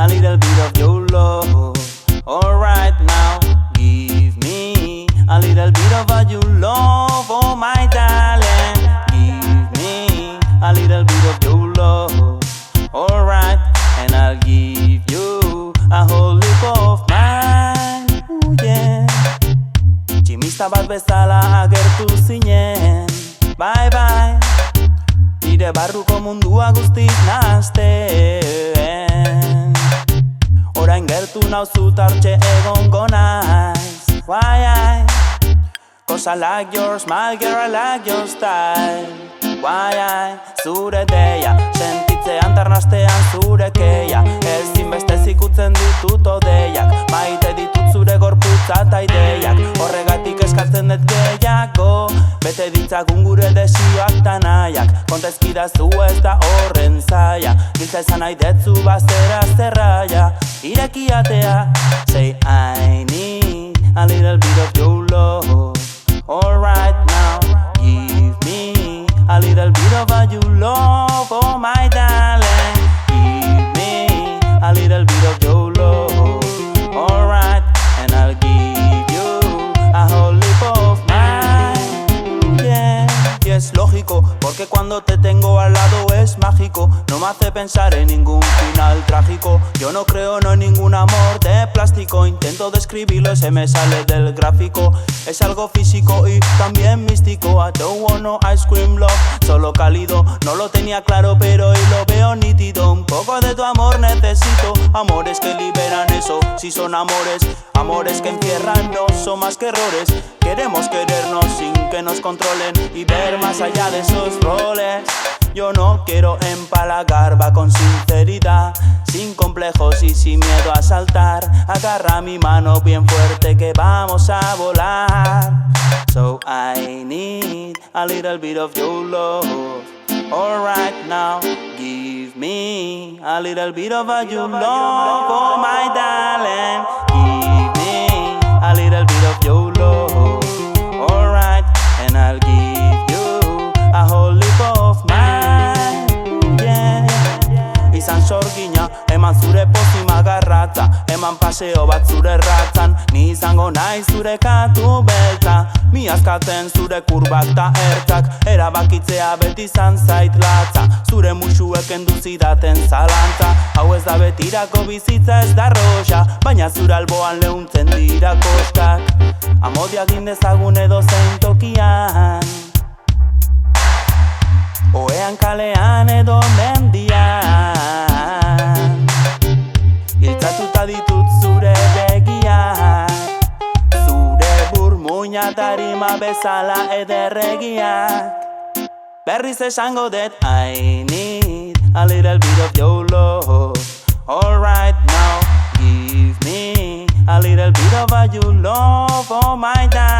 little bit of your love. Alright now, give me a little bit of your love, oh my darling. Give me a little bit of your love. Alright, and I'll give you a whole heap of mine. Ooh, yeah. Tximista bat bezala agertu zinen. Bye bye. Nire barruko mundua guztiz nazten. Orain gertu nauzu tartxe egongo naiz. Why I? Cause I like your smile, girl, I like your style. Why I? Zure deia, sentitzean tarnastean zure keia. Ezinbestez ikutzen ditut odeiak, maite ditut zure gorputza eta ideiak. Horregatik eskatzen dut gehiago, bete ditzagun gure desioak ta nahiak. Kontezkidazu ez da horren zaila, giltza esan nahi detzu bazera zerraia. Ireki atea, say I need a little bit of your love. Alright now, give me a little bit of your love, oh my darling. Give me a little bit of your love. Alright, and I'll give you a whole heap of mine. Yeah. Y es lógico, porque cuando te tengo al lado es mágico. No me hace pensar en ningún final trágico. Yo no creo en ningún amor de plástico. Intento describirlo y se me sale del gráfico. Es algo físico y también místico. I don't want no ice cream love, solo cálido. No lo tenía claro pero hoy lo veo nítido. Un poco de tu amor necesito. Amores que liberan eso, si son amores. Amores que encierran, no son más que errores. Queremos querernos sin que nos controlen y ver más allá de esos roles. Yo no quiero empalagar, va con sinceridad, sin complejos y sin miedo a saltar. Agarra mi mano bien fuerte que vamos a volar. So I need a little bit of your love. Alright now, give me a little bit of your love, oh my darling. Give me a little bit of your love. Alright, and I'll give you a whole heap of mine. Yeah. Izan sorgina, eman zure pozima garratza, eman paseo bat zure ratzan. Ni izango nahi zure katu beltza, mi askatzen zure kurbak ta ertzak. Erabakitzea beti izan zait latza, zure musuek enduzidaten zalantza. Hau ez da betirako bizitza ez da roxa, baina zure alboan leuntzen dira koskak. Amodia egin dezagun edozein tokian, oean kalean edo mendian. Iltzatuta ditut zure begiak, zure burmuina tarima bezala ederregiak. Berriz esango dut I need a little bit of your love. Alright now, give me a little bit of your love, oh my darling.